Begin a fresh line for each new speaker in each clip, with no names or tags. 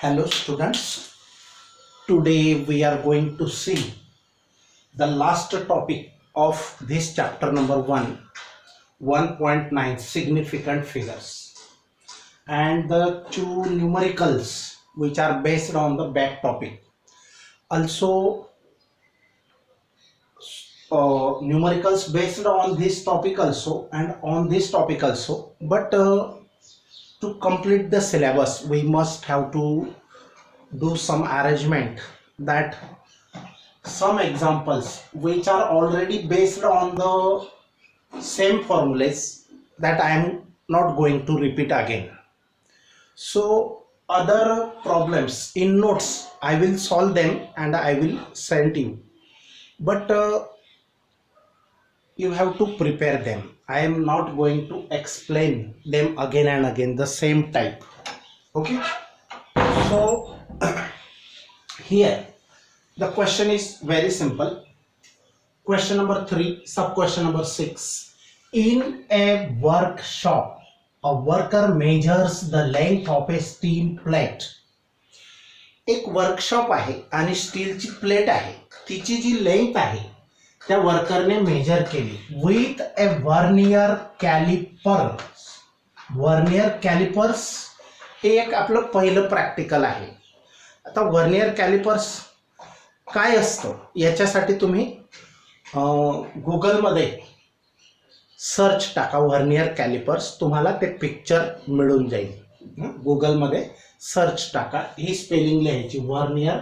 Hello students, today we are going to see the last topic of this chapter number 1.9 significant figures, and the two numericals which are based on the back topic. Also numericals based on this topic also and on this topic also, but to complete the syllabus we must have to do some arrangement, that some examples which are already based on the same formulas that I am not going to repeat again. So other problems in notes I will solve them and I will send you, but you have to prepare them. I am not going to explain them again and again the same type. Okay, so here the question is very simple. Question number 3, sub question number 6. In a workshop, a worker measures the length of a steel plate. एक workshop आहे आणि स्टीलची plate आहे, तिची जी length आहे त्या वर्करने major केली with A vernier callipers. Vernier callipers हे एक आपलं पहिलं प्रॅक्टिकल आहे. आता वर्नियर कॅलिपर्स काय असतं याच्यासाठी तुम्ही गुगलमध्ये सर्च टाका वर्नियर कॅलिपर्स, तुम्हाला ते पिक्चर मिळून जाईल. गुगलमध्ये सर्च टाका, ही स्पेलिंग लिहायची वर्नियर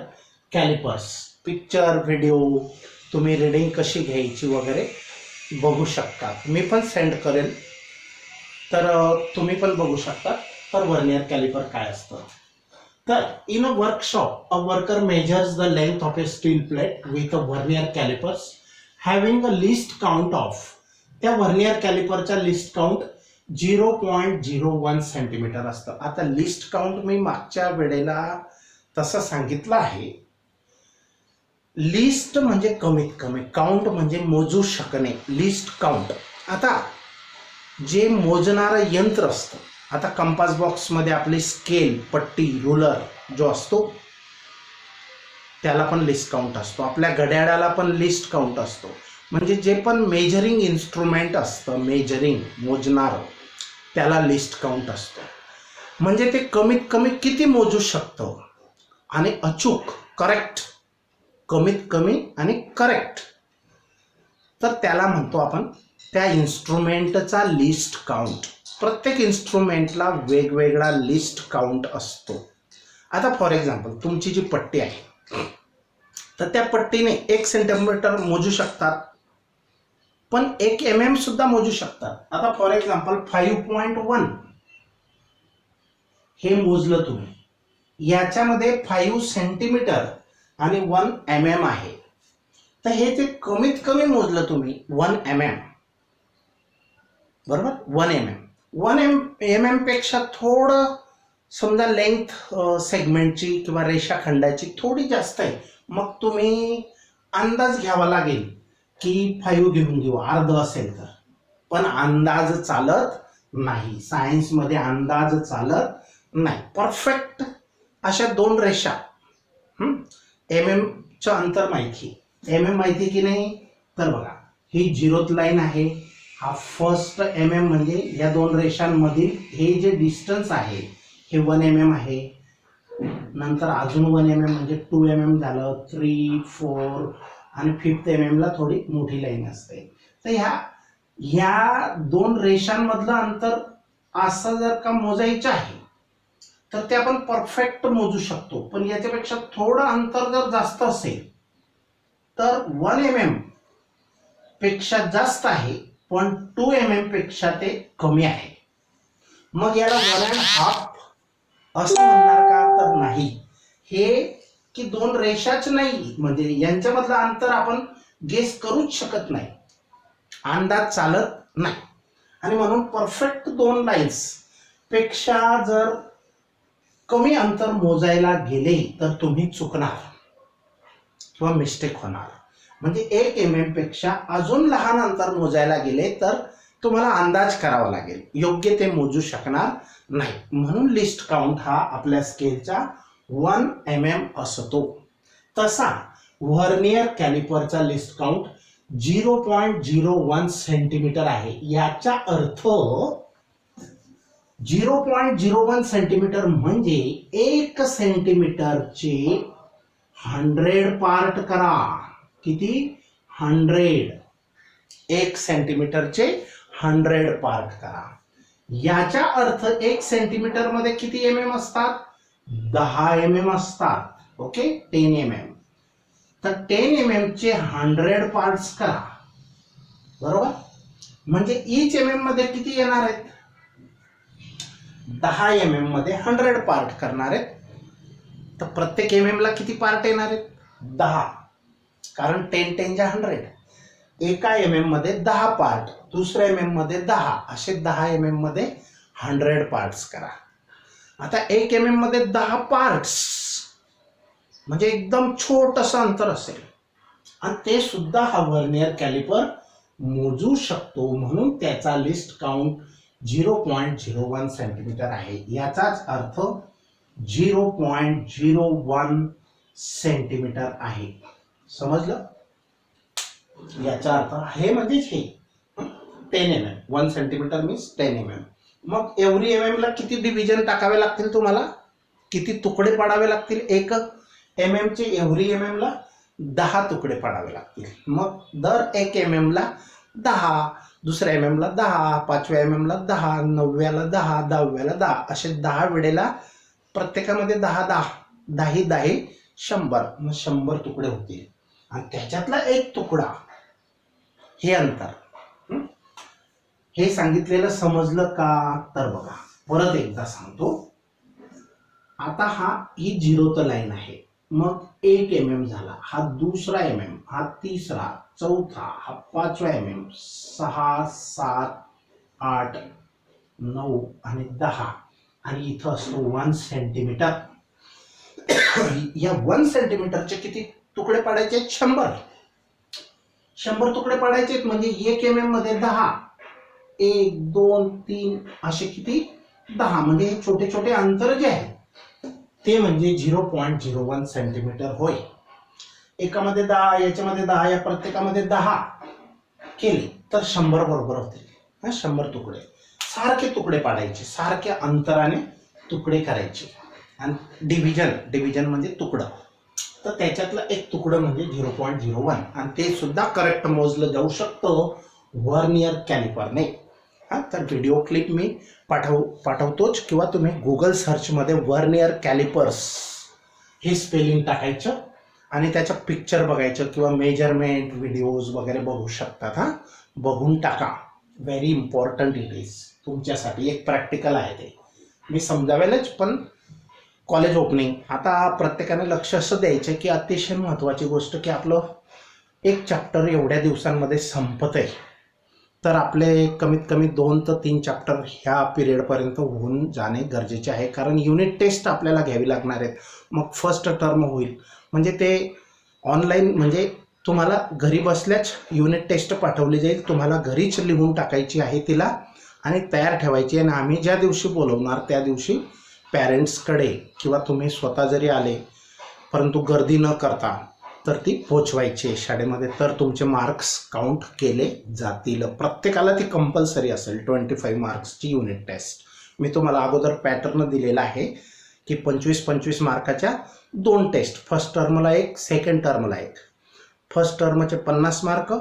कॅलिपर्स. पिक्चर व्हिडिओ तुम्ही रीडिंग कशी घ्यायची वगैरे बघू शकता. मी पण सेंड करेल तर तुम्ही पण बघू शकता. तर वर्नियर कॅलिपर काय असतं तर in a workshop a worker measures the length of a steel plate with a vernier calipers having a least count of, त्या वर्नियर कॅलिपरचा लिस्ट काउंट 0.01 सेंटीमीटर असतं. आता लिस्ट काउंट मी मागच्या वेळेला तसं सांगितलं आहे. लिस्ट म्हणजे कमीत कमी, काउंट म्हणजे मोजू शकणे, लिस्ट काउंट. आता जे मोजणारं यंत्र असतं, आता कंपास बॉक्समध्ये आपली स्केल, पट्टी, रुलर जो असतो त्याला पण लिस्ट काउंट असतो. आपल्या घड्याळाला पण लिस्ट काउंट असतो. म्हणजे जे पण मेजरिंग इन्स्ट्रुमेंट असतं, मेजरिंग मोजणारं, त्याला लिस्ट काउंट असतो. म्हणजे ते कमीत कमी किती मोजू शकतं आणि अचूक, करेक्ट, कमीत कमी आणि करेक्ट, तर त्याला म्हणतो आपण त्या इन्स्ट्रुमेंटचा लिस्ट काउंट. प्रत्येक इन्स्ट्रुमेंटला वेगवेगळा लिस्ट काउंट असतो. आता फॉर एक्झाम्पल तुमची जी पट्टी आहे तर त्या पट्टीने 1 सेंटीमीटर मोजू शकतात, पण 1 mm सुद्धा मोजू शकतात. आता फॉर एक्झाम्पल 5.1 हे मोजलं तुम्ही, याच्यामध्ये 5 सेंटीमीटर आणि 1 mm आहे. तर हे जे कमीत कमी मोजलं तुम्ही 1 mm, बरोबर, 1 mm. 1 mm पेक्षा थोडं समजा लेंथ सेगमेंटची किंवा रेषाखंडाची थोडी जास्त आहे, मग तुम्ही अंदाज घ्यावा लागेल की 5 घेऊन घेऊ, अर्ध असेल तर. पण अंदाज चालत नाही, सायन्समध्ये अंदाज चालत नाही. परफेक्ट अशा 2 रेषा, चं अंतर माहिती, माहिती की नाही. तर बघा, ही 0th लाईन आहे, हा फर्स्ट mm म्हणजे या 2 रेषांमधील हे जे डिस्टन्स आहे हे 1 mm आहे. नंतर अजून 1 mm म्हणजे 2 mm झालं, 3, 4 आणि 5th mm ला थोडी मोठी लाईन असते. तर ह्या 2 रेषांमधलं अंतर असं जर का मोजायचं आहे तर ते आपण परफेक्ट मोजू शकतो. पण याच्यापेक्षा थोडं अंतर जर जास्त असेल तर 1 mm पेक्षा जास्त आहे, पण 2 mm पेक्षा ते कमी आहे. मग याला 1.5 असं म्हणणार का? तर नाही. हे की 2 रेषाच नाही, म्हणजे यांच्यामधलं अंतर आपण गेस करूच शकत नाही, अंदाज चालत नाही. आणि म्हणून परफेक्ट 2 लाईन्स पेक्षा जर कमी अंतर मोजायला गेले तर तुम्ही चुकणार किंवा मिस्टेक होणार. म्हणजे 1 mm पेक्षा अजून लहान अंतर मोजायला गेले तर तुम्हाला अंदाज करावा लागेल, योग्य ते मोजू शकणार नाही. म्हणून लिस्ट काउंट हा आपल्या स्केलचा 1 mm असतो. तसा व्हर्नियर कॅलिपरचा लिस्ट काउंट 0.01 सेंटीमीटर आहे. याचा अर्थ 0.01 सेंटीमीटर म्हणजे 1 सेंटीमीटरचे 100 पार्ट करा. किती? 100. 1 सेंटीमीटरचे 100 पार्ट करा. याचा अर्थ 1 सेंटीमीटर मध्ये किती mm असतात? 10 mm असतात. Okay, 10 mm. तर 10 mm चे 100 पार्ट्स करा. बरोबर? म्हणजे ईच mm मध्ये किती येणार आहेत? 10 mm मध्ये 100 पार्ट करणार आहेत. तर प्रत्येक mm ला किती पार्ट येणार आहेत? 10. कारण 10 10 च्या 100. एका mm मध्ये 10 पार्ट, दुसऱ्या mm मध्ये 10, असे 10 mm मध्ये 100 पार्ट्स करा. आता 1 mm मध्ये 10 पार्ट्स म्हणजे एकदम छोटंसं अंतर असेल आणि ते सुद्धा हा व्हर्नियर कॅलिपर मोजू शकतो. म्हणून त्याचा लिस्ट काउंट 0.01 सेंटीमीटर आहे. याचाच अर्थ 0.01 सेंटीमीटर आहे. समजलं? याचा अर्थ हे म्हणजेच हे 10 mm. 1 centimetre means 10 mm. मग एव्हरी mm ला किती डिव्हिजन टाकावे लागतील तुम्हाला? किती तुकडे पाडावे लागतील? 1 mm चे एव्हरी mm ला 10 तुकडे पाडावे लागतील. मग दर 1 mm ला 10, दुसऱ्या mm ला 10, 5व्या mm ला 10, 9व्याला 10, 10व्याला 10, असे 10 वेळेला प्रत्येकामध्ये 10 10 10 10 100. मग 100 तुकडे होतील आणि त्याच्यातला एक तुकडा हे अंतर. हे सांगितलेलं समजलं का? तर बघा परत एकदा सांगतो. आता ही 0th लाईन आहे. मग 1 mm झाला, हा दुसरा mm, हा तिसरा, चौथा, हा 5वा mm, 6 7 8 9 आणि 10 आणि इथं असतो 1 सेंटीमीटर. या 1 सेंटीमीटरचे किती तुकडे पाडायचे? 100. 100 तुकडे पाडायचे म्हणजे 1 mm मध्ये 10, 1 2 3 असे किती? 10. म्हणजे हे छोटे छोटे अंतर जे आहे ते म्हणजे 0.01 सेंटीमीटर होय. एकामध्ये 10, याच्यामध्ये 10, या प्रत्येकामध्ये 10 केले तर 100 बरोबर होतील. 100 तुकडे सारखे तुकडे पाडायचे, सारख्या अंतराने तुकडे करायचे. आणि डिव्हिजन म्हणजे तुकडं. तर त्याच्यातलं एक तुकडं म्हणजे 0.01 आणि ते सुद्धा करेक्ट मोजलं जाऊ शकतं व्हर्नियर कॅलिपरने. तर व्हिडिओ क्लिप मी पाठवतोच किंवा तुम्ही गुगल सर्चमध्ये व्हर्नियर कॅलिपर्स हे स्पेलिंग टाकायचं आणि त्याचं पिक्चर बघायचं किंवा मेजरमेंट व्हिडिओज वगैरे बघू शकतात. बघून टाका. Very important it is. तुमच्यासाठी एक प्रॅक्टिकल आहे ते. मी समजावेलच पण कॉलेज ओपनिंग आता प्रत्येकाने लक्ष असं द्यायचं की अतिशय महत्त्वाची गोष्ट की आपलं एक चॅप्टर एवढ्या दिवसांमध्ये संपत आहे. तर आपले कमीत कमी 2 ते 3 चॅप्टर ह्या पिरियडपर्यंत होऊन जाणे गरजेचे आहे. कारण युनिट टेस्ट आपल्याला घ्यावी लागणार आहेत. मग फर्स्ट टर्म होईल म्हणजे ते ऑनलाईन म्हणजे तुम्हाला घरी बसल्याच युनिट टेस्ट पाठवली जाईल. तुम्हाला घरीच लिहून टाकायची आहे तिला आणि तयार ठेवायची. आणि आम्ही ज्या दिवशी बोलवणार त्या दिवशी पॅरेंट्सकडे किंवा तुम्ही स्वतः जरी आले परंतु गर्दी न करता तर ती पोचवायची शाळेमध्ये. तर तुमचे मार्क्स काउंट केले जातील. प्रत्येकाला ती कंपल्सरी असेल 25 मार्क्सची युनिट टेस्ट. मी तुम्हाला अगोदर पॅटर्न दिलेला आहे की 25-25 मार्काच्या 2 टेस्ट. फर्स्ट टर्मला 1, सेकंड टर्मला 1. फर्स्ट टर्मचे 50 मार्क,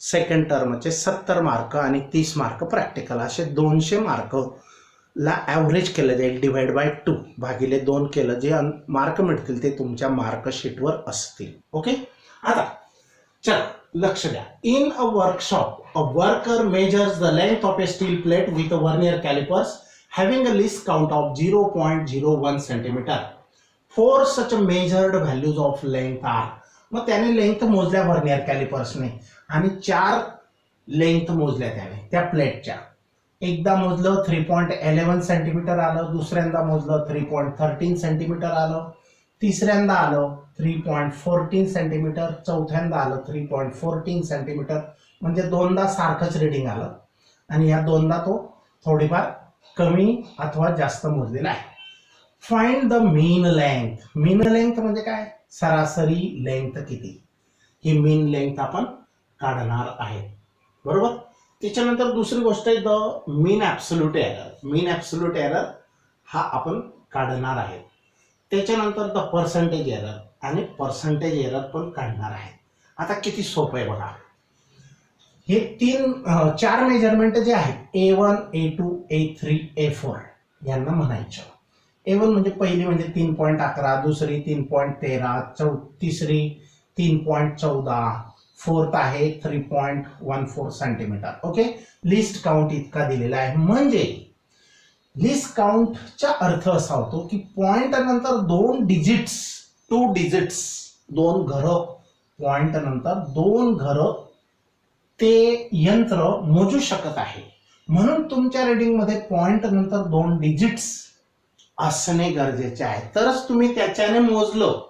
सेकंड टर्मचे 70 मार्क आणि 30 मार्क प्रॅक्टिकल. असे 200 मार्कला ॲव्हरेज केलं जाईल. डिवाइड बाय 2 भागिले 2 केलं. जे मार्क मिळतील ते तुमच्या मार्कशीटवर असतील. ओके. आता चला लक्ष द्या. In a workshop a worker measures the length of a steel plate with a vernier callipers having a least count of 0.01 centimeter. 4 such measured values of length are. मग त्याने लेंथ मोजल्या व्हर्नियर कॅलिपर्सने आणि 4 length मोजल्या त्याने त्या प्लेटच्या. एकदा मोजलं 3.11 centimetre आलं, दुसऱ्यांदा मोजलं 3.13 सेंटीमीटर आलं, तिसऱ्यांदा आलं 3.14 सेंटीमीटर, चौथ्यांदा आलं 3.14 सेंटीमीटर. म्हणजे दोनदा सारखंच रिडिंग आलं आणि या दोनदा तो थोडीफार कमी अथवा जास्त मोजलेला आहे. Find the mean length. Mean length म्हणजे काय, सरासरी लेंथ किती, ही मीन लेंथ आपण काढणार आहे. बरोबर. त्याच्यानंतर दुसरी गोष्ट आहे the mean absolute error. Mean absolute error हा आपण काढणार आहे. त्याच्यानंतर द पर्सेंटेज एरर आणि पर्सेंटेज एरर पण काढणार आहे. आता किती सोपं आहे बघा. हे चार मेजरमेंट जे आहेत A1, A2, A3, A4 यांना म्हणायचं. A1 म्हणजे पहिली म्हणजे 3.11, दुसरी 3.13, तिसरी 3.14, फोर्थ आहे 3.14 सेंटीमीटर. ओके. लिस्ट काउंट इतका दिलेला आहे. म्हणजे लिस्ट काउंटचा अर्थ असा होतो की पॉइंट नंतर 2 डिजिट्स, 2 डिजिट्स, 2 घरं, पॉइंट नंतर 2 घरं ते यंत्र मोजू शकत आहे. म्हणून तुमच्या रीडिंग मध्ये पॉइंट नंतर 2 डिजिट्स असणे गरजेचे आहे, तरच तुम्ही त्याच्याने मोजलं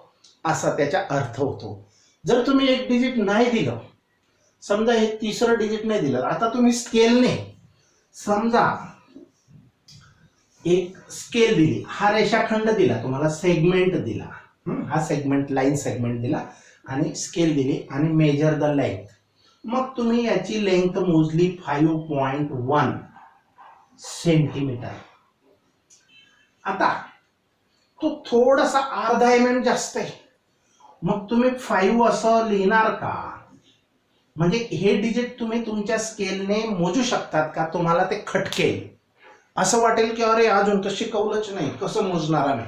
असा त्याचा अर्थ होतो. जर तुम्ही 1 डिजिट नाही दिलं, समजा हे तिसरं डिजिट नाही दिलं, आता तुम्ही स्केलने समजा एक स्केल दिली, हा रेषाखंड दिला तुम्हाला, सेगमेंट दिला, हा सेगमेंट लाईन सेगमेंट दिला आणि स्केल दिली आणि मेजर द लेंथ. मग तुम्ही याची लेंथ मोजली 5.1 सेंटीमीटर. आता तो थोडासा अर्धा mm जास्त आहे, मग तुम्ही 5 असं लिहिणार का? म्हणजे हे डिजिट तुम्ही तुमच्या स्केलने मोजू शकतात का? तुम्हाला ते खटकेल, असं वाटेल की अरे अजून तर शिकवलंच नाही, कसं मोजणार आम्ही.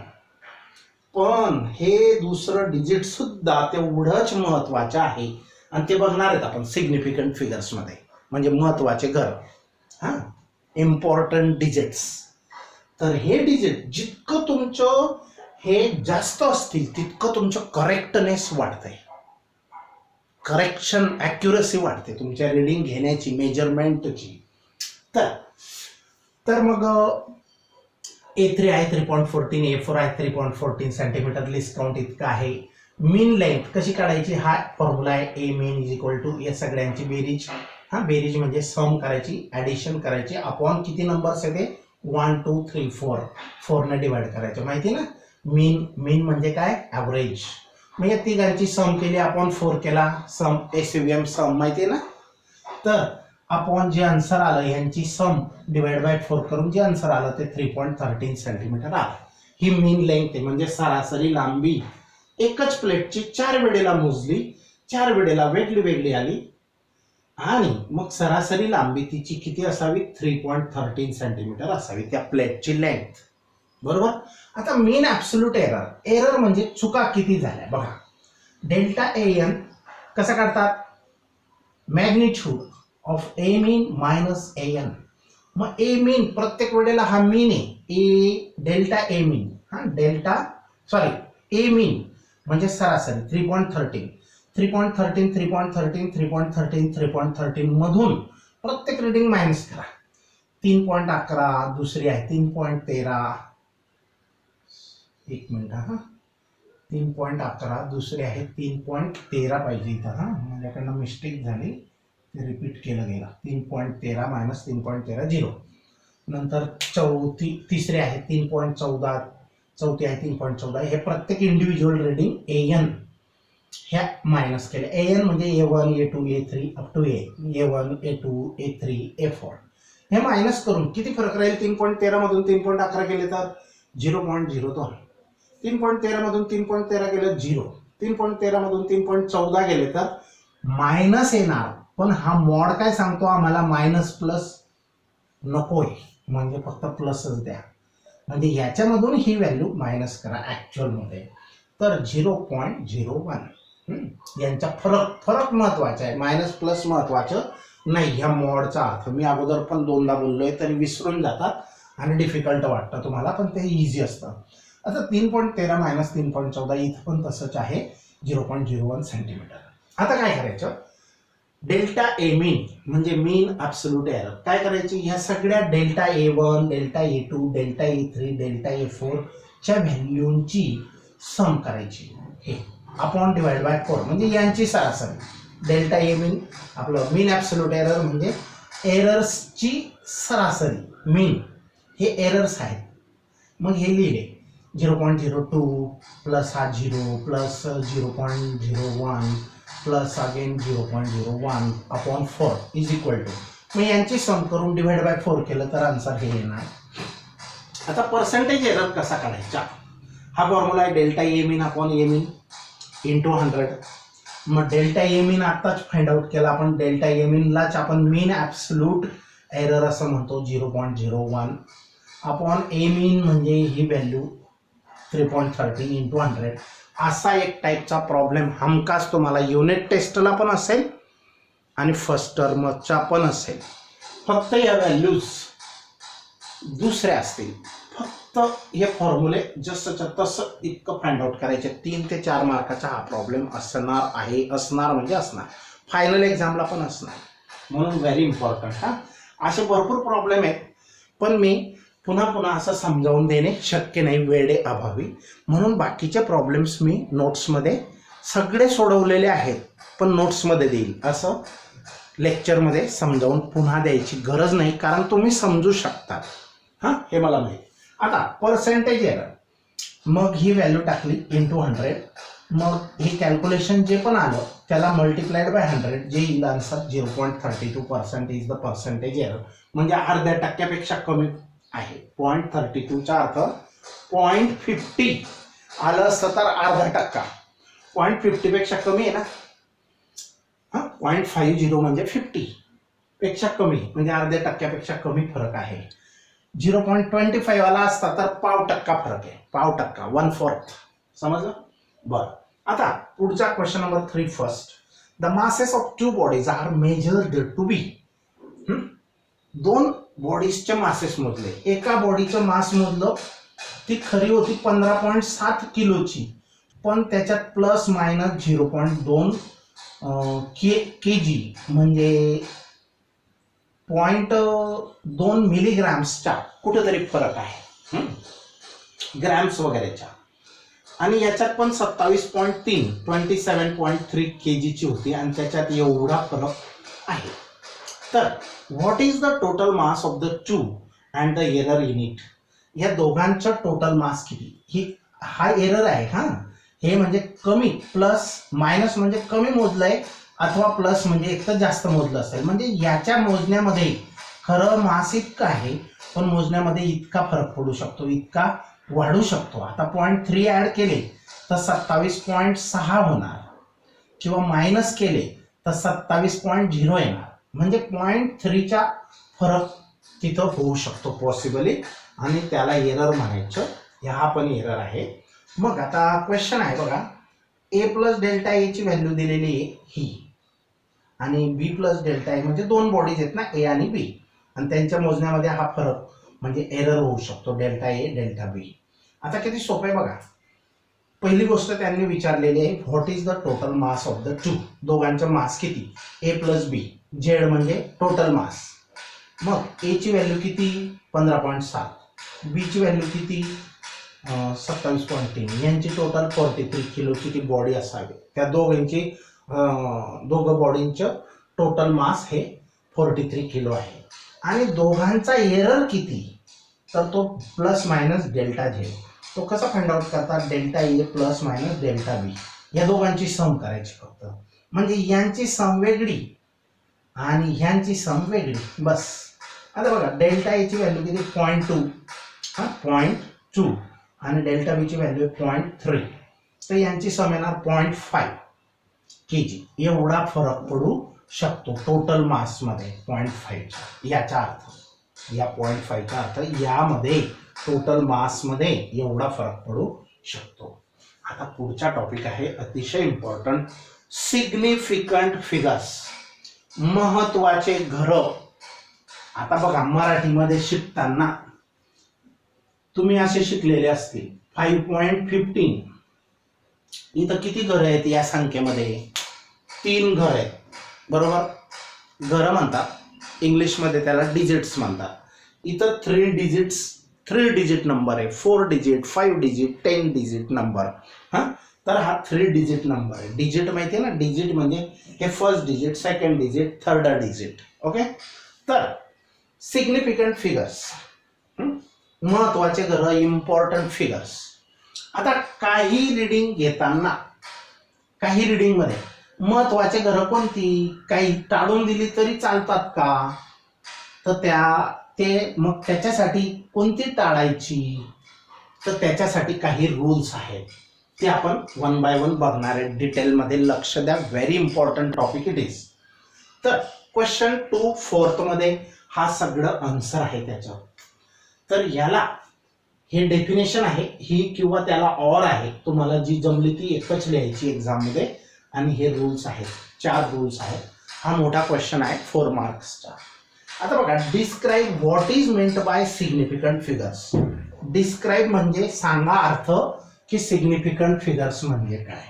पण हे दुसरं डिजिट सुद्धा तेवढंच महत्वाचं आहे आणि ते बघणार आहेत आपण सिग्निफिकंट फिगर्स मध्ये, म्हणजे महत्वाचे घर, हा इम्पॉर्टंट डिजिट्स. तर हे डिजिट जितकं तुमचं हे जास्त असतील तितकं तुमचं करेक्टनेस वाढतंय, करेक्शन ॲक्युरसी वाढते तुमच्या रीडिंग घेण्याची, मेजरमेंटची. तर मग A3 आहे 3.14, A4 आहे 3.14 सेंटीमीटर. लिस्ट काउंट इतका आहे. मीन लेंथ कशी काढायची, हा फॉर्म्युला आहे. A mean is equal to या सगळ्यांची बेरीज, हा बेरीज म्हणजे सम करायची, ॲडिशन करायची, अपॉन किती नंबर्स येते 1 2 3 4, 4 ने डिवाइड करायचं. माहिती ना, मीन म्हणजे काय, ॲव्हरेज. मग या तिघांची सम केली, अपॉन 4 केला, सम SVM सम माहिती ना. तर अपॉन जे आन्सर आलं यांची सम डिवाइड बाय 4 करून जे आन्सर आलं ते 3.13 सेंटीमीटर आलं. ही मीन लेंथ आहे, म्हणजे सरासरी लांबी. एकच प्लेटची 4 वेळेला मोजली, 4 वेळेला वेगळी आली आणि मग सरासरी लांबी तिची किती असावी, 3.13 सेंटीमीटर असावी त्या प्लेटची लेंथ. बरोबर. आता मीन ॲब्सोल्यूट एरर, एरर म्हणजे चुका किती झाल्या बघा. डेल्टा AN कसं काढतात, magnitude of A mean minus AN. मग A मीन प्रत्येक वेळेला हा मीन आहे, डेल्टा A मीन, हा A मीन म्हणजे सरासरी 3.13, 3.13, 3.13, 3.13, 3.13 मधून प्रत्येक रीडिंग मायनस करा. 3.11 दुसरी आहे, 3.13, एक मिनिट हा, 3.11 दुसरी आहे, 3.13 पाहिजे इथं, हा माझ्याकडनं मिस्टेक झाली, ते रिपीट केलं गेलं. 3.13 मायनस 3.13 0. नंतर तिसरी आहे 3.14, चौथी आहे 3.14. हे प्रत्येक इंडिव्हिज्युअल रीडिंग AN ह्या मायनस केल्या. AN म्हणजे A1, A2, A3 up to A1, A2, A3, A4 हे मायनस करून किती फरक राहील. 3.13 मधून 3.11 गेले तर 0.02, 3.13 मधून 3.13 गेलं 0, 3.13 मधून 3.14 गेले तर मायनस येणार. पण हा मॉड काय सांगतो आम्हाला, मायनस प्लस नकोय, म्हणजे फक्त प्लसच द्या. म्हणजे याच्यामधून ही व्हॅल्यू मायनस करा ऍक्च्युअल मध्ये, तर 0.01. यांचा फरक महत्वाचा आहे, मायनस प्लस महत्वाचं नाही. ह्या मॉडचा अर्थ मी अगोदर पण 2दा बोललोय, तरी विसरून जातात आणि डिफिकल्ट वाटतं तुम्हाला, पण ते इझी असतं. आता 3.13 मायनस 3.14 इथं पण तसंच आहे, 0.01 सेंटीमीटर. आता काय करायचं, डेल्टा A मीन म्हणजे मीन ॲब्सोल्यूट एरर काय करायची, ह्या सगळ्या delta A1, delta A2, delta A3, delta A4 च्या व्हॅल्यूंची सम करायची, हे अपॉन डिवाइड बाय 4 म्हणजे यांची सरासरी. डेल्टा A मीन आपलं मीन ॲब्सोल्यूट एरर म्हणजे एरर्सची सरासरी, मीन हे एरर्स आहेत. मग हे लिहिले 0.02 प्लस हा 0 plus 0.01 plus again 0.01 upon 4 is equal to, मग यांची सम करून डिवाइड बाय 4 केलं तर आन्सर हे येणार. आता पर्सेंटेज एरर कसा काढायचा, हा फॉर्म्युला आहे delta A mean upon A mean into 100. मग डेल्टा ए मीन आत्ताच फाइंड आउट केला आपण. डेल्टा ए मीनलाच आपण मीन ॲब्सोल्यूट एरर असं म्हणतो 0.01 अपॉन ए मीन म्हणजे ही व्हॅल्यू 3.13 इंटू 100. असा एक टाईपचा प्रॉब्लेम हमखास तुम्हाला युनिट टेस्टला पण असेल आणि फर्स्ट टर्मचा पण असेल. फक्त या व्हॅल्यूज दुसऱ्या असतील. फक्त हे फॉर्म्युले जसंच्या तसं इतकं फाइंड आउट करायचे. 3 ते 4 मार्काचा हा प्रॉब्लेम असणार आहे. असणार म्हणजे असणार, फायनल एक्झामला पण असणार, म्हणून व्हेरी इम्पॉर्टंट. हा असे भरपूर प्रॉब्लेम आहेत, पण मी पुन्हा पुन्हा असं समजावून देणे शक्य नाही वेळे अभावी, म्हणून बाकीचे प्रॉब्लेम्स मी नोट्समध्ये सगळे सोडवलेले आहेत, पण नोट्समध्ये देईल. असं लेक्चरमध्ये समजावून पुन्हा द्यायची गरज नाही, कारण तुम्ही समजू शकता. हां, हे मला माहीत. आता पर्सेंटेज एरर, मग ही व्हॅल्यू टाकली इंटू 100. मग हे कॅल्क्युलेशन जे पण आलं त्याला मल्टिप्लाइड बाय 100, जे येईल answer 0.32% is the percentage error. म्हणजे अर्ध्या टक्क्यापेक्षा कमी आहे. 0.32चा अर्थ 0.50 आलं असतं तर अर्धा टक्का. 0.50 पेक्षा कमी आहे ना. हां, 0.50 म्हणजे 50 पेक्षा कमी, म्हणजे अर्ध्या टक्क्यापेक्षा कमी फरक आहे. 0.25 आला असता तर पाव टक्का फरक आहे. पाव टक्का, 1/4. समजलं? बरं. आता पुढचा question number 3 first. The masses of 2 bodies are measured to be. दोन बॉडीजचे मासेस मोजले. एका बॉडीचं मास मोजलं, ती खरी होती 15.7 किलोची, पण त्याच्यात प्लस मायनस 0.2 kg म्हणजे 0.2 मिलीग्रॅम्सचा कुठेतरी फरक आहे, ग्रॅम्स वगैरेच्या. आणि याच्यात पण 27.3 kgची होती, आणि त्याच्यात एवढा फरक आहे. तर what is the total mass of the two and the error in it. या दोघांचं टोटल मास किती, हा एरर आहे. हा, हे म्हणजे कमी, प्लस मायनस म्हणजे कमी मोजलंय, अथवा प्लस म्हणजे एक तर जास्त मोजलं असेल. म्हणजे याच्या मोजण्यामध्ये खरं मास इतकं आहे, पण मोजण्यामध्ये इतका फरक पडू शकतो, इतका वाढू शकतो. आता 0.3 ॲड केले तर 27.6 होणार, किंवा मायनस केले तर 27.0 येणार. म्हणजे 0.3चा फरक तिथं होऊ शकतो पॉसिबली, आणि त्याला एरर म्हणायचं. हा पण एरर आहे. मग आता क्वेश्चन आहे बघा, ए प्लस डेल्टा ए ची व्हॅल्यू दिलेली आहे ही, आणि बी प्लस डेल्टा ए म्हणजे दोन बॉडीज आहेत ना, ए आणि बी, आणि त्यांच्या मोजण्यामध्ये हा फरक म्हणजे एरर होऊ शकतो, डेल्टा ए डेल्टा बी. आता किती सोपं आहे बघा. पहिली गोष्ट त्यांनी विचारलेली आहे, what is the total mass of the two. दोघांचं मास किती, ए प्लस बी. झेड म्हणजे टोटल मास. मग ए ची व्हॅल्यू किती, 15.7. बी ची व्हॅल्यू किती, 27.3. यांची टोटल 43 किलोची ती बॉडी असावी. त्या दोघं बॉडींचं टोटल मास हे 43 किलो आहे. आणि दोघांचा एरर किती, तर तो प्लस मायनस डेल्टा झेड. तो कसा फाइंड आउट करतात, delta A plus minus delta बी. या दोघांची सम करायची फक्त. म्हणजे यांची सम वेगळी आणि ह्यांची सम वेगळी, बस. आता बघा, डेल्टा ए ची व्हॅल्यू किती, 0.2. 0.2, आणि डेल्टा बी ची व्हॅल्यू 0.3. तर यांची सम येणार 0.5 kg. एवढा फरक पडू शकतो टोटल मासमध्ये 0.5. याचा अर्थ, या 0.5चा अर्थ यामध्ये टोटल मासमध्ये एवढा फरक पडू शकतो. आता पुढचा टॉपिक आहे अतिशय इम्पॉर्टंट, सिग्निफिकंट फिगर्स, महत्वाचे घरं. आता बघा, मराठीमध्ये शिकताना तुम्ही असे शिकलेले असतील 5.15. इथं किती घरं आहेत या संख्येमध्ये, 3 घरं आहेत, बरोबर. घरं म्हणतात, इंग्लिशमध्ये त्याला डिजिट्स म्हणतात. इथं 3 डिजिट नंबर आहे, 4 डिजिट, 5 डिजिट, 10 डिजिट नंबर. हां, तर हा 3 डिजिट नंबर आहे. डिजिट माहिती आहे ना, डिजिट म्हणजे हे first digit, second digit, third digit. Okay. तर सिग्निफिकंट फिगर्स, महत्वाचे घरं, इम्पॉर्टंट फिगर्स. आता काही रिडिंग घेताना, काही रिडिंग मध्ये महत्वाचे घरं कोणती, काही टाळून दिली तरी चालतात का, तर ते मग त्याच्यासाठी कोणती टाळायची, तर त्याच्यासाठी काही रूल्स आहेत, ते आपण वन बाय वन बघणार आहे डिटेलमध्ये. लक्ष द्या, very important topic it is. तर क्वेश्चन 2 4th मध्ये हा सगळं आन्सर आहे त्याच्यावर. तर याला हे डेफिनेशन आहे, ही किंवा त्याला ऑर आहे, तुम्हाला जी जमली ती एकच लिहायची एक्झाम मध्ये. आणि हे रूल्स आहेत, 4 रूल्स आहेत. हा मोठा क्वेश्चन आहे 4 मार्क्सचा. आता बघा, describe what is meant by significant figures. Describe म्हणजे सांगा अर्थ की सिग्निफिकंट फिगर्स म्हणजे काय.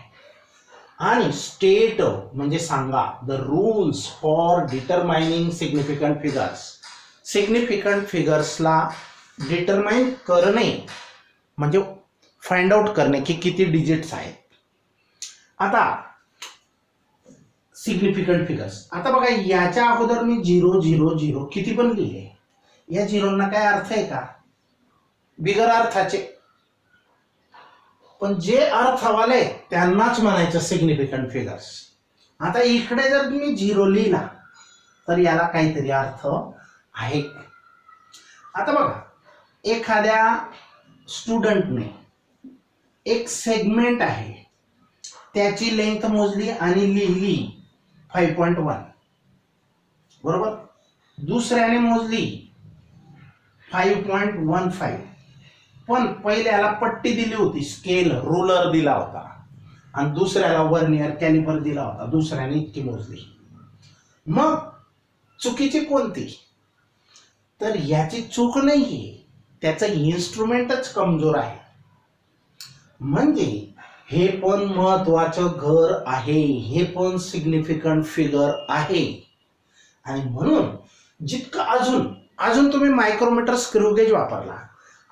आणि स्टेट म्हणजे सांगा the rules for determining significant figures. Significant फिगर्सला डिटरमाइन करणे म्हणजे फाइंड आउट करणे की किती डिजिट्स आहेत. आता सिग्निफिकंट फिगर्स, आता बघा याच्या अगोदर मी 0 0 0 किती पण लिहिले, या झिरोना काय अर्थ आहे का, बिगर अर्थाचे. पण जे अर्थवाले त्यांनाच म्हणायचं सिग्निफिकंट फिगर्स. आता इकडे जर मी 0 लिहिला तर याला काहीतरी अर्थ आहे. आता बघा, एखाद्या स्टुडंटने एक सेगमेंट आहे त्याची लेंथ मोजली आणि लिहिली 5.1, बरोबर. दुसऱ्याने मोजली 5.15, पण पहिल्याला पट्टी दिली होती, स्केल रोलर दिला होता, आणि दुसऱ्याला वर्नियर कॅलिपर दिला होता, दुसऱ्याने इतकी मोजली. मग चुकीची कोणती, तर याची चूक नाहीये, त्याचं इन्स्ट्रुमेंटच कमजोर आहे. म्हणजे हे पण महत्वाचं घर आहे, हे पण सिग्निफिकंट फिगर आहे. आणि म्हणून जितकं अजून तुम्ही मायक्रोमीटर स्क्रू गेज वापरला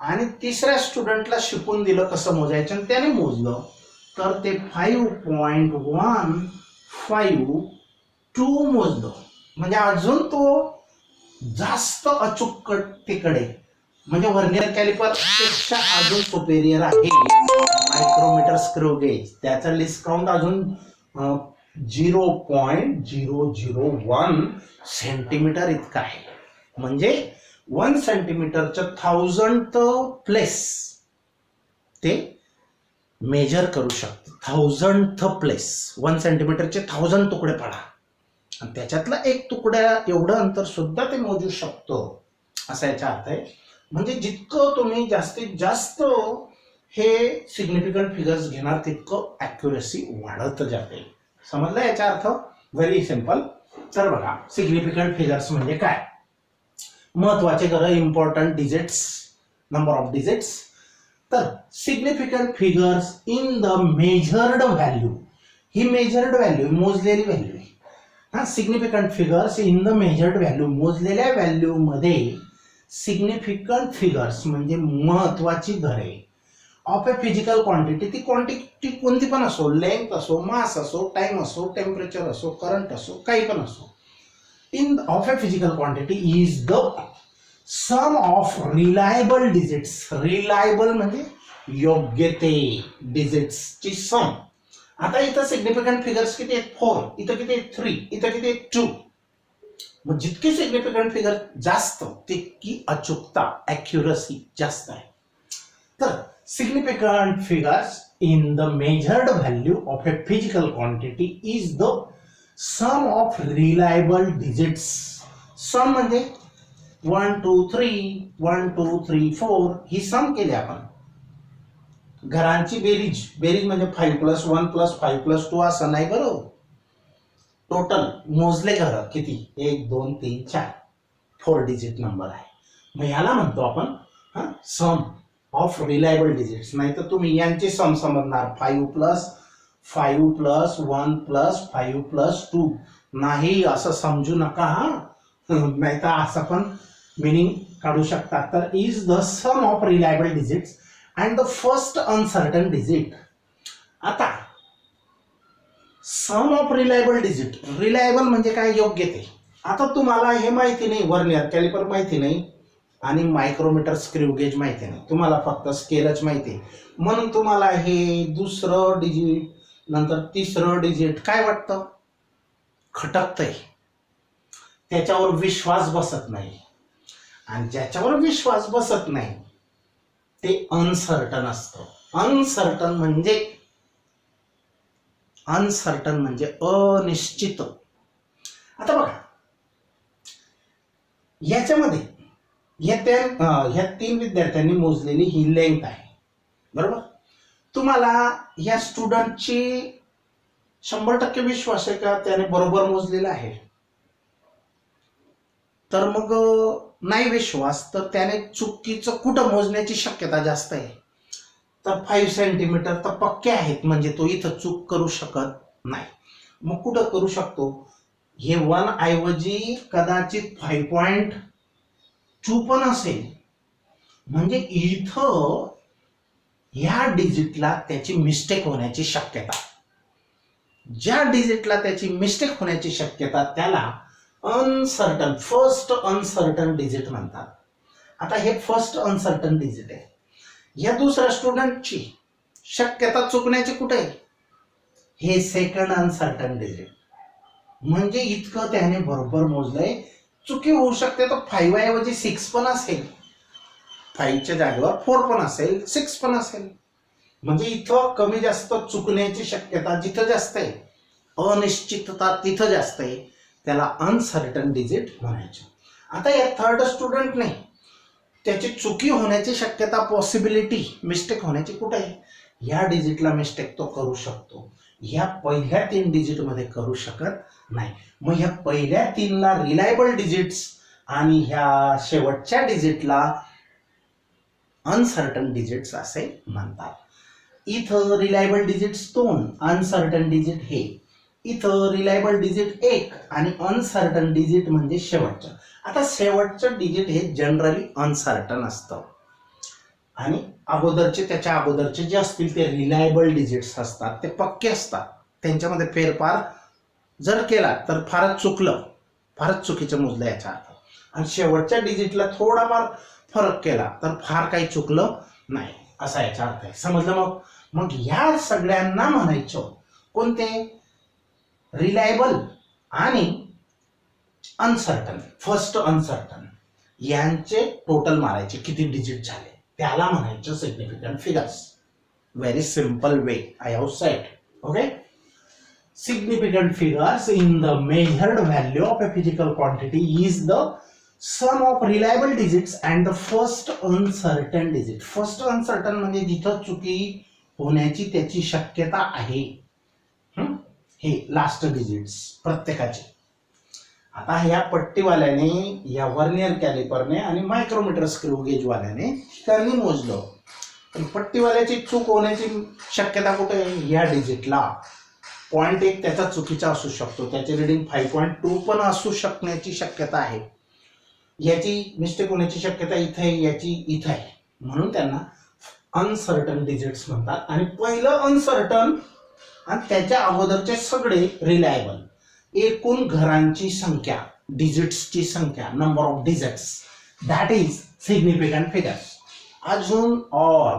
आणि तिसऱ्या स्टुडंटला शिकून दिलं कसं मोजायचं आणि त्याने मोजलं, तर ते 5.152 मोजलं. म्हणजे अजून तो जास्त अचूकतेकडे, म्हणजे वर्नियर कॅलिपर पेक्षा अजून सुपेरियर आहे मायक्रोमीटर स्क्रू गेज. त्याचा लिस्ट काउंट अजून 0.001 सेंटीमीटर इतका आहे. म्हणजे 1 सेंटीमीटरच्या 1000th प्लेस ते मेजर करू शकते. 1000th प्लेस, 1 सेंटीमीटरचे 1000 तुकडे पडा आणि त्याच्यातला एक तुकड्या एवढं अंतर सुद्धा ते मोजू शकतो, असा याचा अर्थ आहे. म्हणजे जितकं तुम्ही जास्तीत जास्त हे सिग्निफिकंट फिगर्स घेणार तितकं ॲक्युरेसी वाढत जाते. समजलं याचा अर्थ? Very simple. तर बघा, सिग्निफिकंट फिगर्स म्हणजे काय, महत्वाचे घर, important digits, number of digits. तर significant figures in the measured value, ही मेजर्ड व्हॅल्यू मोजलेली व्हॅल्यू आहे. हा, significant figures in the measured value, मोजलेल्या व्हॅल्यू मध्ये सिग्निफिकंट फिगर्स म्हणजे महत्वाची घरे ऑफ ए फिजिकल क्वांटिटी. ती क्वांटिटी कोणती पण असो, लेंथ असो, मास असो, टाइम असो, टेम्परेचर असो, करंट असो, काही पण असो, in of a physical quantity is the sum of reliable digits. Reliable म्हणजे योग्यते, डिजिट्सची सम. आता इथं सिग्निफिकंट फिगर्स किती आहेत, 4, इथं किती आहेत, 3, इथं किती आहेत, 2. मग जितकी सिग्निफिकंट फिगर जास्त तितकी अचूकता, ॲक्युरसी जास्त आहे. तर significant figures in the measured value of a physical quantity is the sum of reliable digits. Sum म्हणजे 1 2 3 1 2 3 4 ही सम केली आपण. घरांची बेरीज, बेरीज म्हणजे 5+1 +5 +2 असं नाही, बरोबर. टोटल मोजले घर किती, 1 2 3 4, 4 डिजिट नंबर आहे. मग याला म्हणतो आपण सम ऑफ रिलायबल डिजिट्स. नाही तर तुम्ही यांची सम समजणार, 5 + 5 + 1 + 5 + 2 नाही असं समजू नका. नाही तर असं पण मिनिंग काढू शकता. तर is the sum of reliable digits and the first uncertain digit. आता sum of reliable digit, reliable म्हणजे काय, योग्य ते. आता तुम्हाला हे माहिती नाही, वर्नियर कॅलिपर माहिती नाही, आणि मायक्रोमीटर स्क्रू गेज माहिती नाही, तुम्हाला फक्त स्केलच माहिती आहे. म्हणून तुम्हाला हे दुसरं डिजिट नंतर तिसरं डिजिट काय वाटतं, खटकतंय, त्याच्यावर विश्वास बसत नाही. आणि ज्याच्यावर विश्वास बसत नाही ते अनसर्टन असतं. अनसर्टन म्हणजे अनिश्चित. आता बघा याच्यामध्ये ह्या 3 विद्यार्थ्यांनी मोजलेली ही लेंथ आहे, बरोबर. तुम्हाला या स्टुडंटची 100% विश्वास आहे का त्याने बरोबर मोजलेला आहे? तर मग नाही विश्वास, तर त्याने चुकीचं कुठं मोजण्याची शक्यता जास्त आहे? तर 5 सेंटीमीटर तर पक्के आहेत, म्हणजे तो इथं चूक करू शकत नाही. मग कुठं करू शकतो? हे 1 ऐवजी कदाचित 5.2 पण असेल, म्हणजे इथं ह्या डिजिटला त्याची मिस्टेक होण्याची शक्यता. ज्या डिजिटला त्याची मिस्टेक होण्याची शक्यता त्याला अनसर्टन, फर्स्ट अनसर्टन डिजिट म्हणतात. आता हे फर्स्ट अनसर्टन डिजिट आहे. या दुसऱ्या स्टुडंटची शक्यता चुकण्याची कुठे आहे? हे सेकंड अनसर्टन डिजिट. म्हणजे इतकं त्याने बरोबर मोजलंय, चुकी होऊ शकते. तर 5 ऐवजी 6 पण असेल, 5च्या जागेवर 4 पण असेल, 6 पण असेल. म्हणजे इथं कमी जास्त चुकण्याची शक्यता जिथं जास्त आहे, अनिश्चितता तिथं जास्त आहे, त्याला अनसर्टन डिजिट म्हणायचं. आता या थर्ड स्टुडंटने त्याची चुकी होण्याची शक्यता, पॉसिबिलिटी मिस्टेक होण्याची कुठे आहे? ह्या डिजिटला मिस्टेक तो करू शकतो, ह्या पहिल्या 3 डिजिटमध्ये करू शकत नाही. मग ह्या पहिल्या 3ला रिलायबल डिजिट्स आणि ह्या शेवटच्या डिजिटला अनसर्टन डिजिट्स असे म्हणतात. इथं रिलायबल डिजिट्स 2, अनसर्टन डिजिट हे. इथं रिलायबल डिजिट 1 आणि अनसर्टन डिजिट म्हणजे शेवटचं. आता शेवटचं डिजिट हे जनरली अनसर्टन असतं आणि त्याच्या अगोदरचे जे असतील ते रिलायबल डिजिट्स असतात, ते पक्के असतात. त्यांच्यामध्ये फेरफार जर केला तर फारच चुकीचं मोजलं याचा अर्थ. आणि शेवटच्या डिजिटला थोडाफार फरक केला तर फार काही चुकलं नाही असा याचा अर्थ आहे. समजलं? मग ह्या सगळ्यांना म्हणायचं कोणते? रिलायबल आणि अनसर्टन, फर्स्ट अनसर्टन, यांचे टोटल मारायचे, किती डिजिट झाले, त्याला म्हणायचं significant figures. Very simple way I have sed. Okay, significant figures in the measured value of a physical quantity is the sum of reliable digits and the first uncertain digit. First uncertain म्हणजे जिथं चुकी होण्याची त्याची शक्यता आहे, हे last digits प्रत्येकाचे. आता ह्या पट्टीवाल्याने, या व्हर्नियर कॅलिपरने आणि मायक्रोमीटर स्क्रू गेज वाल्याने त्यांनी मोजलं, पण पट्टीवाल्याची चूक होण्याची शक्यता कुठे आहे? या डिजिटला. 0.1 त्याचा चुकीचा असू शकतो, त्याची रिडिंग 5.2 पण असू शकण्याची शक्यता आहे. याची मिस्टेक होण्याची शक्यता इथे आहे, याची इथे आहे. म्हणून त्यांना अनसर्टन डिजिट्स म्हणतात. आणि पहिलं अनसर्टन आणि त्याच्या अगोदरचे सगळे रिलायबल. एकूण घरांची संख्या, डिजिट्सची संख्या, number of digits, that is significant figures. अजून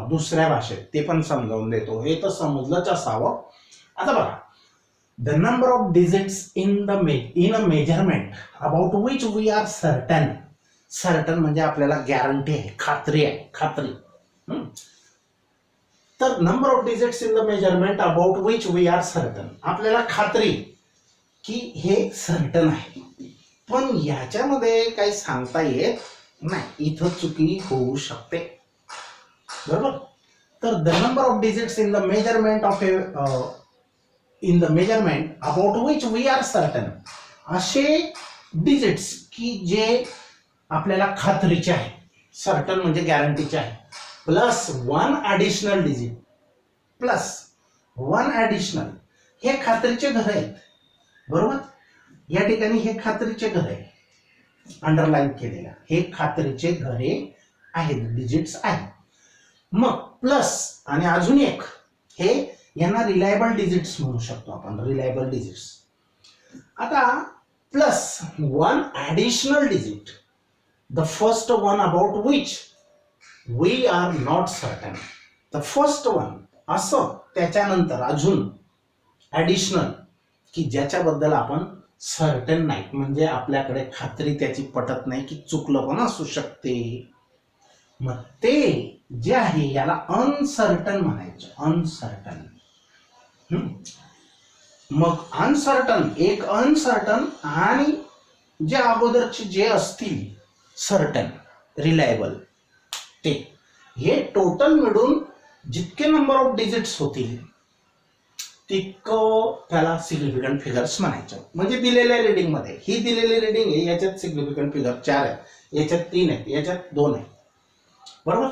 दुसऱ्या भाषेत ते पण समजावून देतो, हे तर समजलंच असावं. आता बघा, the number of digits in a measurement about which we are certain म्हणजे आपल्याला गॅरंटी आहे, खात्री आहे. तर number of digits in the measurement about which we are certain, आपल्याला खात्री की हे सर्टन आहे. पण याच्यामध्ये काही सांगता येत नाही, इथं चुकी होऊ शकते, बरोबर. तर the number of digits in the measurement of in the measurement about which we are certain, असे डिजिट्स की जे आपल्याला खात्रीचे आहे, सर्टन म्हणजे गॅरंटीचे आहे, plus 1 additional digit, plus 1 additional, हे खात्रीचे घर आहेत, बरोबर. या ठिकाणी हे खात्रीचे घर आहे, अंडरलाईन केलेलं, हे खात्रीचे घरे आहेत, डिजिट्स आहेत. मग प्लस आणि अजून एक, हे यांना रिलायबल डिजिट्स म्हणू शकतो आपण, रिलायबल डिजिट्स. आता plus 1 additional digit the first one about which we are not certain. the first one असं त्याच्यानंतर अजून ॲडिशनल की ज्याच्याबद्दल आपण सर्टन नाही, म्हणजे आपल्याकडे खात्री त्याची पटत नाही की चुकलं पण असू शकते. मग ते जे आहे याला अनसर्टन म्हणायचं. अनसर्टन. मग अनसर्टन, एक अनसर्टन आणि जे अगोदरचे जे असतील सर्टन रिलायबल, ते हे टोटल मिळून जितके नंबर ऑफ डिजिट्स होतील तितकं त्याला सिग्निफिकंट फिगर्स म्हणायचं. म्हणजे दिलेल्या रीडिंग मध्ये, ही दिलेली रीडिंग आहे, याच्यात सिग्निफिकंट फिगर 4 आहेत, याच्यात 3 आहेत, याच्यात 2 आहेत, बरोबर.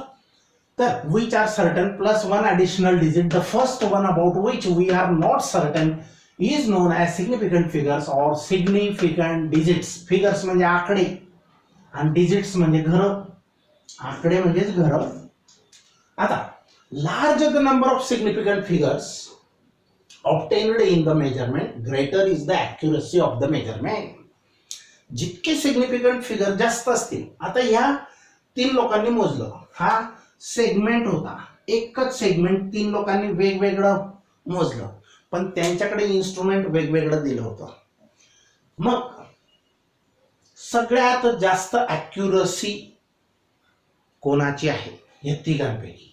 तर which are certain plus one additional digit, the first one about which we are not certain is known as significant figures or significant digits. Figures म्हणजे आकडे आणि डिजिट्स म्हणजे घरं. आकडे म्हणजेच घरं. आता larger the number of significant figures obtained in the measurement, greater is the accuracy of the measurement. जितके सिग्निफिकंट फिगर जास्त असतील, आता ह्या 3 लोकांनी मोजलं, हा सेगमेंट होता, एकच सेगमेंट 3 लोकांनी वेगवेगळं मोजलं, पण त्यांच्याकडे इन्स्ट्रुमेंट वेगवेगळं दिलं होतं. मग सगळ्यात जास्त ॲक्युरसी कोणाची आहे या तिघांपैकी?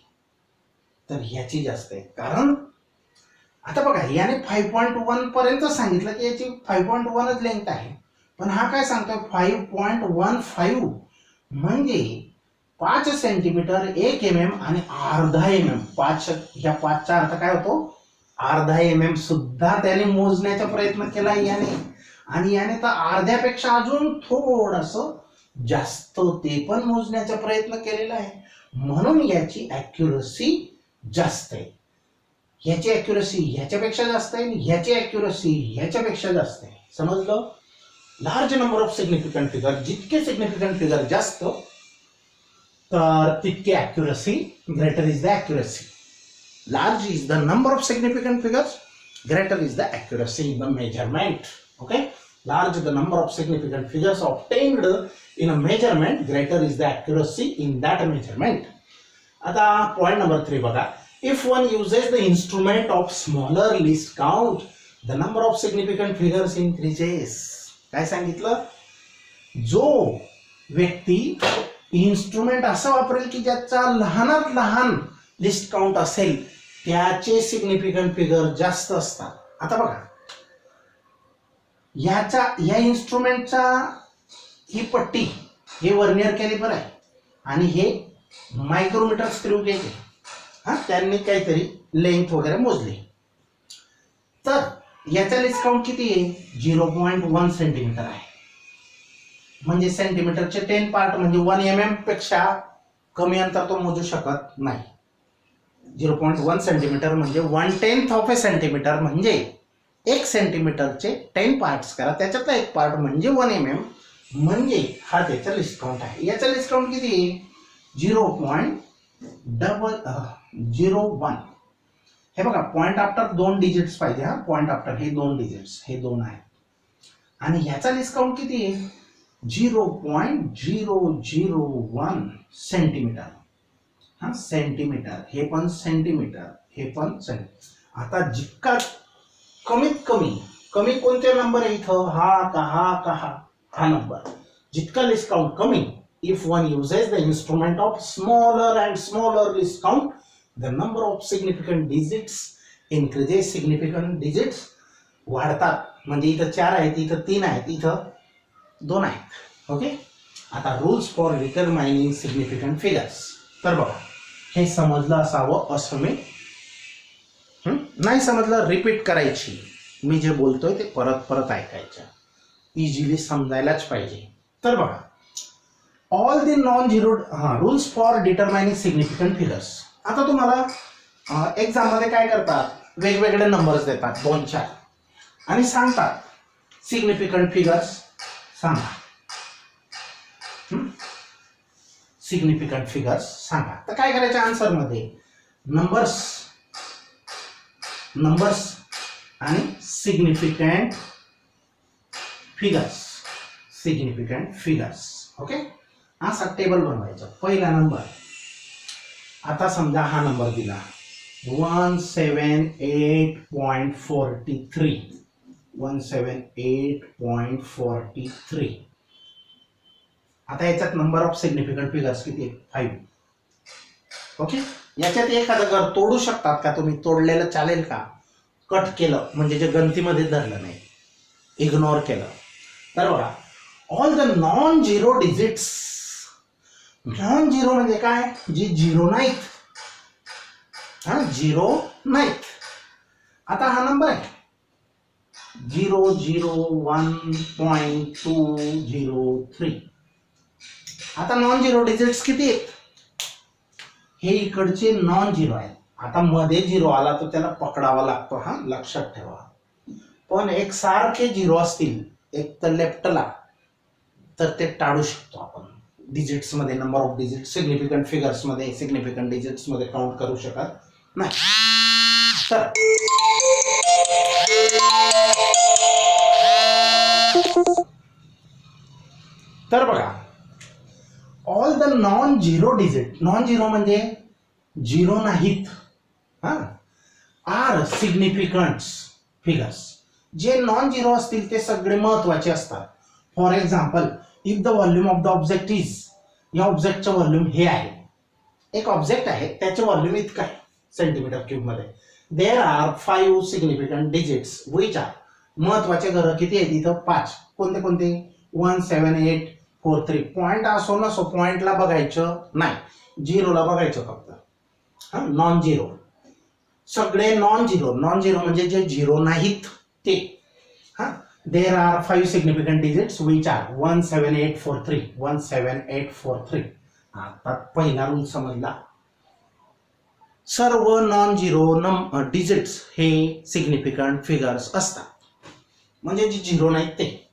तर ह्याची जास्त आहे. कारण आता बघा, याने 5.1 पर्यंत सांगितलं की याची 5.1च लेंथ आहे, पण हा काय सांगतोय 5.15, म्हणजे 5 सेंटीमीटर 1 mm आणि अर्धा mm. 5 ह्या 5चा अर्थ काय होतो? अर्धा mm सुद्धा त्याने मोजण्याचा प्रयत्न केला याने, आणि याने तर अर्ध्यापेक्षा अजून थोडस जास्त ते पण मोजण्याचा प्रयत्न केलेला आहे. म्हणून याची ॲक्युरसी जास्त आहे. ह्याची ॲक्युरसी ह्याच्यापेक्षा जास्त आहे, ह्याची ॲक्युरसी ह्याच्यापेक्षा जास्त आहे. समजलं? Large number of significant figure, जितके सिग्निफिकंट फिगर जास्त तर तितके accuracy, greater is the accuracy. Large is the number of significant figures, greater is the accuracy in the measurement. Okay, large the number of significant figures obtained in a measurement, greater is the accuracy in that measurement. आता point number 3 बघा. If one uses the instrument of smaller least count, the number of significant figures increases. काय सांगितलं? जो व्यक्ती instrument असं वापरेल की ज्याचा लहानात लहान लिस्ट काउंट असेल त्याचे सिग्निफिकंट फिगर जास्त असतात. आता बघा, या इन्स्ट्रुमेंटचा ही पट्टी, हे वर्नियर कॅलिपर आहे आणि हे मायक्रोमीटर स्क्रू गेज आहे. हा, त्यांनी काहीतरी लेंथ वगैरे मोजली, तर याचा लिस्ट काउंट किती आहे? 0.1 सेंटीमीटर आहे. म्हणजे सेंटीमीटरचे 10 पार्ट, म्हणजे 1 mm पेक्षा कमी अंतर तो मोजू शकत नाही. 0.1 सेंटीमीटर म्हणजे 1/10 ऑफ ए सेंटीमीटर, म्हणजे 1 सेंटीमीटरचे 10 पार्ट्स करा, त्याच्यातला एक पार्ट म्हणजे 1 mm, म्हणजे हा त्याचा लिस्ट काउंट आहे. याचा लिस्ट काउंट किती आहे? 0.001. हे बघा, पॉइंट आफ्टर 2 डिजिट्स पाहिजे. हा, पॉइंट आफ्टर हे 2 डिजिट्स, हे 2 आहे. आणि ह्याचा लिस्ट काउंट किती आहे? 0.001 सेंटीमीटर. हा, सेंटीमीटर, हे पण सेंटीमीटर, हे पण सेंटीमीटर. आता जितका कमीत कमी कोणते नंबर आहे इथं? हा नंबर. जितका लिस्ट काउंट कमी, if one uses the instrument of smaller and smaller list count, the number of significant digits increases. significant digits वाढतात, म्हणजे इथं 4 आहेत, इथं 3 आहेत, इथं 2 आहेत. ओके, आता rules for determining significant figures. तर बघा, हे समजलं असावं असं मी, नाही समजलं रिपीट करायची. मी जे बोलतोय ते परत परत ऐकायचं, इझिली समजायलाच पाहिजे. तर बघा, all the non zero rules for determining significant figures. आता तुम्हाला एक्झाम मध्ये काय करतात? वेगवेगळे नंबर्स देतात, 2-4, आणि सांगतात सिग्निफिकंट फिगर्स सांगा. सिग्निफिकंट फिगर्स सांगा. तर काय करायचं आन्सर मध्ये? नंबर्स आणि सिग्निफिकंट फिगर्स. ओके, असा टेबल बनवायचा. पहिला नंबर, आता समजा हा नंबर दिला 178.43, 178.43. आता याच्यात नंबर ऑफ सिग्निफिकंट फिगर्स किती आहेत? 5. ओके, याच्यात एखादं घर तोडू शकतात का तुम्ही? तोडलेलं चालेल का? कट केलं म्हणजे जे गणतीमध्ये धरलं नाही, इग्नोर केलं तर बघा, all the non zero digits. Non zero म्हणजे काय? जे झिरो नाहीत, हा झिरो नाहीत. आता हा नंबर आहे 001.203. आता नॉन झिरो डिजिट्स किती आहेत? हे इकडचे नॉन झिरो आहेत. आता मध्ये झिरो आला तर त्याला पकडावा लागतो, हा लक्षात ठेवा. पण एक सारखे झिरो असतील एक तर लेफ्टला, तर ते टाळू शकतो आपण. डिजिट्स मध्ये, number of digit significant figures मध्ये, सिग्निफिकंट डिजिट्स मध्ये काउंट करू शकत नाही. तर बघा, all the non zero digit, non zero म्हणजे झिरो नाहीत, हा, आर सिग्निफिकंट फिगर्स. जे नॉन झिरो असतील ते सगळे महत्वाचे असतात. For example, if the volume of the object is, या ऑब्जेक्टचं व्हॉल्यूम हे आहे, एक ऑब्जेक्ट आहे त्याचे व्हॉल्यूम इतकं आहे सेंटीमीटर क्यूब मध्ये. There are 5 significant digits which are, महत्वाचे घरं किती आहेत इथं? 5. कोणते कोणते? 17843. पॉइंट असो नसो, पॉइंटला बघायचं नाही, झिरोला बघायचं फक्त. हा, नॉन झिरो, सगळे नॉन झिरो. नॉन झिरो म्हणजे जे झिरो नाहीत ते. हा, there are 5 significant digits which are 17843, 17843. आता पहिला रूल समजला. सर्व नॉन झिरो डिजिट्स हे सिग्निफिकंट फिगर्स असतात, म्हणजे जे झिरो नाहीत ते.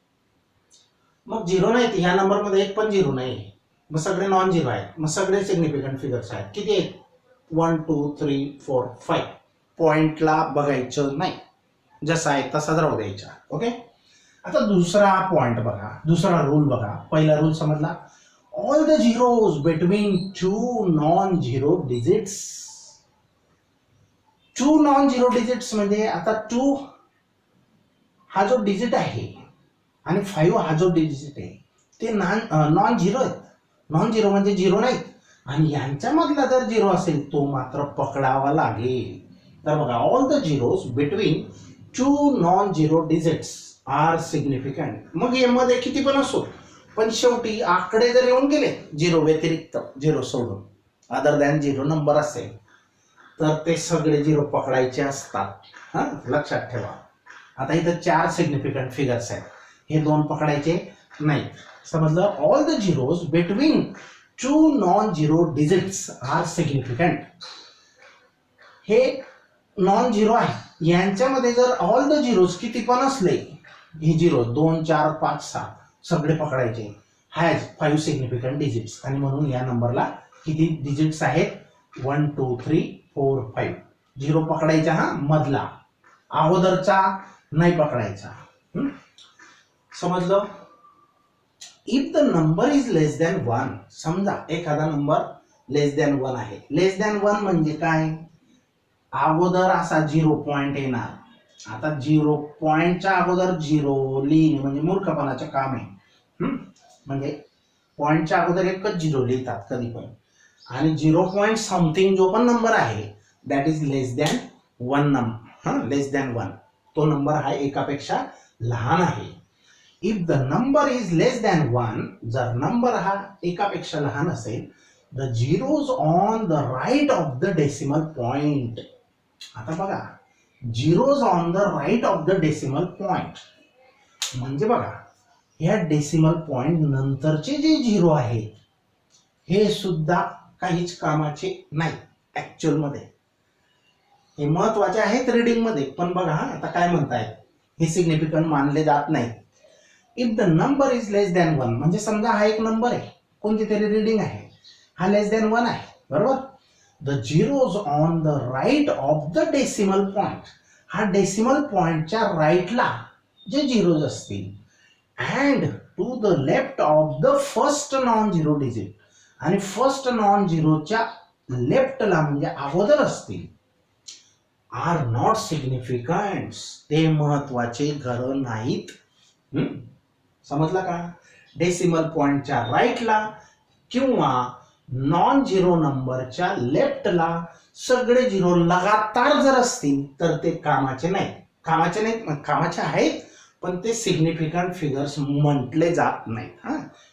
मग झिरो नाहीत ह्या नंबर मध्ये एक पण झिरो नाही, मग सगळे नॉन झिरो आहेत, मग सगळे सिग्निफिकंट फिगर्स आहेत. किती आहेत? 1 2 3 4 5. पॉइंटला बघायचं नाही, जसा आहे तसाच राहू द्यायचा. ओके, आता दुसरा पॉइंट बघा, दुसरा रूल बघा. पहिला रूल समजला, all the zeros between 2 non zero digits. 2 non zero digits म्हणजे आता 2 हा जो डिजिट आहे आणि 5 हा जो डिजिट आहे ते नॉन झिरो आहेत. नॉन झिरो म्हणजे झिरो नाहीत, आणि यांच्यामधला जर झिरो असेल तो मात्र पकडावा लागेल. तर बघा, all the zeros between 2 non zero digits are significant. मग यामध्ये किती पण असो, पण शेवटी आकडे जर येऊन गेले झिरो व्यतिरिक्त, झिरो सोडून, अदर दॅन झिरो नंबर असेल तर ते सगळे झिरो पकडायचे असतात. हा, लक्षात ठेवा. आता इथं 4 सिग्निफिकंट फिगर्स आहेत, हे 2 पकडायचे नाही. समजलं? All the zeros between 2 non zero digits are significant. हे नॉन झिरो आहे, यांच्यामध्ये जर ऑल द झिरोज किती पण असले, हे झिरो 2 4 5 6 सगळे पकडायचे, हॅज 5 सिग्निफिकंट डिजिट्स. आणि म्हणून या नंबरला किती डिजिट्स आहेत? 1 2 3 4 5. झिरो पकडायचा, हा मधला, अगोदरचा नाही पकडायचा. समजलं? If the number is less than 1, समजा एखादा नंबर लेस दॅन 1 आहे. लेस दॅन 1 म्हणजे काय? अगोदर असा 0 पॉइंट येणार. आता 0 पॉइंटच्या अगोदर 0 लिहिणे म्हणजे मूर्खपणाचं काम आहे. म्हणजे पॉइंटच्या अगोदर एकच 0 लिहितात कधी पण, आणि 0 पॉइंट समथिंग जो पण नंबर आहे that is less than 1 number. Less than 1 तो नंबर हा एकापेक्षा लहान आहे. If the number is less than 1, जर नंबर हा एकापेक्षा लहान असेल, the zeros on the right of the decimal point. आता बघा, zeros on the right of the decimal point म्हणजे बघा, या डेसिमल पॉइंट नंतरचे जे झिरो आहेत हे सुद्धा काहीच कामाचे नाही ऍक्च्युअल मध्ये. हे महत्वाचे आहेत रीडिंग मध्ये, पण बघा आता काय म्हणतायत, हे सिग्निफिकंट मानले जात नाही. If the number is less than 1 म्हणजे समजा हा एक नंबर आहे, कोणती तरी रीडिंग आहे, हा लेस दॅन 1 आहे, बरोबर. The zeros on the right of the decimal point, हा डेसिमल पॉइंटच्या राईटला जे झिरोज असतील, and to the left of the first non zero digit, आणि फर्स्ट नॉन झिरोच्या लेफ्टला म्हणजे अगोदर असतील, आर नॉट सिग्निफिकंट, ते महत्वाचे घर नाहीत. समजला का? डेसिमल पॉइंटच्या राईटला किंवा नॉन झिरो नंबरच्या लेफ्टला सगळे झिरो लगातार जर असतील तर ते कामाचे नाहीत. कामाचे आहेत पण ते सिग्निफिकंट फिगर्स म्हटले जात नाहीत.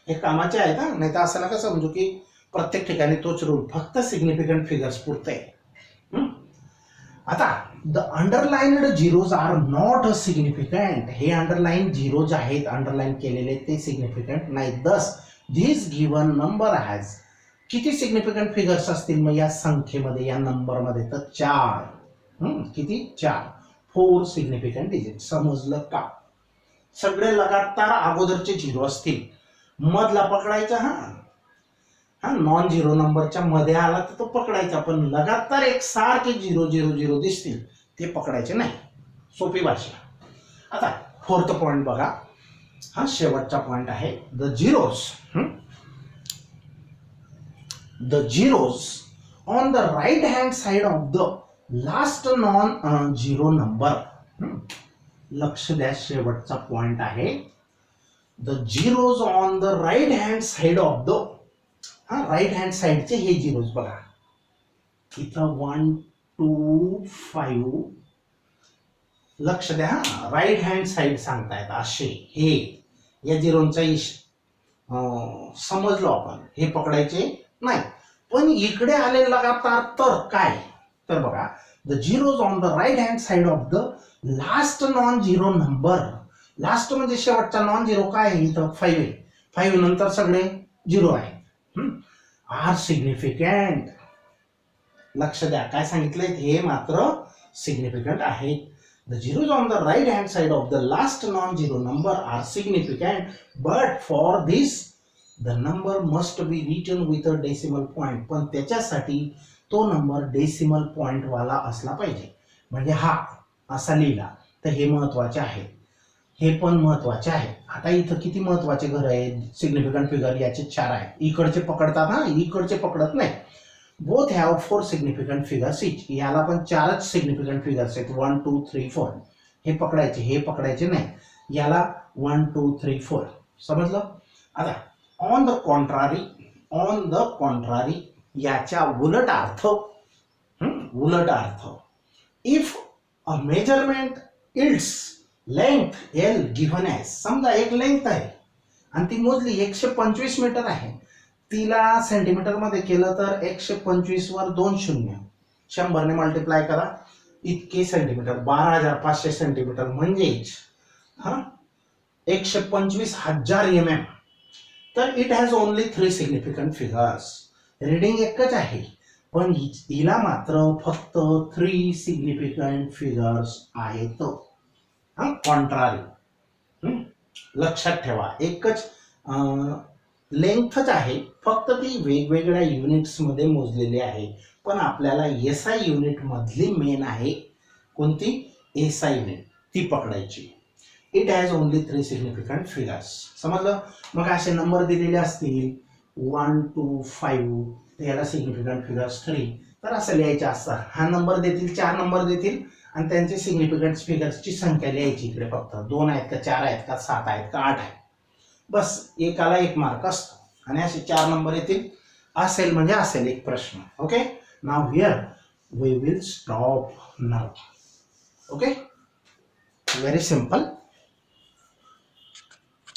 हे कामाचे आहेत. नाही तर असं नका समजू की प्रत्येक ठिकाणी तोच रूल, फक्त सिग्निफिकंट फिगर्स पुरते. आता the underlined zeros are not significant, हे अंडरलाइन झिरोज आहेत, अंडरलाइन केलेले ते सिग्निफिकंट नाहीत. Thus this given number has, किती सिग्निफिकंट फिगर्स असतील मग या संख्येमध्ये, या नंबरमध्ये? तर 4. किती? 4. 4 सिग्निफिकंट डिजिट. समजलं का? सगळे लगातार अगोदरचे झिरो असतील, मधला पकडायचा. नॉन झिरो नंबरच्या मध्ये आला तर तो पकडायचा, पण लगातार एक सारखे 0 0 0 दिसतील ते पकडायचे नाही. सोपी भाषा. आता फोर्थ पॉइंट बघा, शेवटचा पॉइंट आहे. The zeros on the right hand side of the last non zero number. लक्ष द्या, शेवटचा पॉइंट आहे. The zeros on the right hand side of the, right hand साइडचे हे झिरोज बघा, इथं 1 2 5. लक्ष द्या, राइट हँड साइड सांगतायत असे, हे या झिरोंचा समजलो आपण, हे पकडायचे नाही. पण इकडे आले लगातार तर काय? तर बघा, the zeros on the right hand side of the last non zero number. Last म्हणजे शेवटचा नॉन झिरो काय आहे? इथं 5 आहे. 5 नंतर सगळे झिरो आहे. Are significant. लक्ष द्या, काय सांगितलंय? हे मात्र सिग्निफिकंट आहेत. The zeros on the right hand side of the last non-zero number are significant, but for this the number must be written with a decimal point. पण त्याच्यासाठी तो नंबर डेसिमल पॉइंट वाला असला पाहिजे. म्हणजे हा असा लिहिला तर हे महत्वाचे आहे, हे पण महत्वाचे आहे. आता इथं किती महत्वाचे घर आहे? सिग्निफिकंट फिगर याचे 4 आहे. इकडचे पकडतात, इकडचे पकडत नाही. बोथ हॅव 4 सिग्निफिकंट फिगर्स इच. याला पण 4च सिग्निफिकंट फिगर्स आहेत. 1 2 3 4. हे पकडायचे, हे पकडायचे नाही. याला 1 2 3 4. समजलं? आता ऑन द कॉन्ट्रारी, याच्या उलट अर्थ, if a measurement its length L given edge. समजा एक लेंथ आहे आणि ती मोजली 125 मीटर आहे. तिला सेंटीमीटर मध्ये केलं तर 125 वर 2 शून्य, 100 ने मल्टिप्लाय करा, इतके सेंटीमीटर, 12,500 सेंटीमीटर. म्हणजेच 125,000 mm. तर it has only 3 significant figures. Reading एकच आहे पण हिला मात्र फक्त 3 सिग्निफिकंट फिगर्स आहेत. कॉन्ट्रारी लक्षात ठेवा, एकच लेंथच आहे, फक्त ती वेगवेगळ्या युनिट्स मध्ये मोजलेली आहे. पण आपल्याला एसआय युनिट मधली मेन आहे कोणती? एसआय युनिट, ती पकडायची. It has only 3 significant figures. समजलं? मग असे नंबर दिलेले असतील 1 2 5, तर याला सिग्निफिकंट फिगर्स 3, तर असं लिहायचे असतात. हा नंबर देतील, 4 नंबर देतील आणि त्यांचे सिग्निफिकंट फिगर्सची संख्या लिहायची. इकडे फक्त 2 आहेत का 4 आहेत का 7 आहेत का 8 आहेत, बस एकाला 1 मार्क असतो. आणि असे 4 नंबर येतील. असेल म्हणजे असेल एक प्रश्न. Okay, now here we will stop now. Okay, very simple.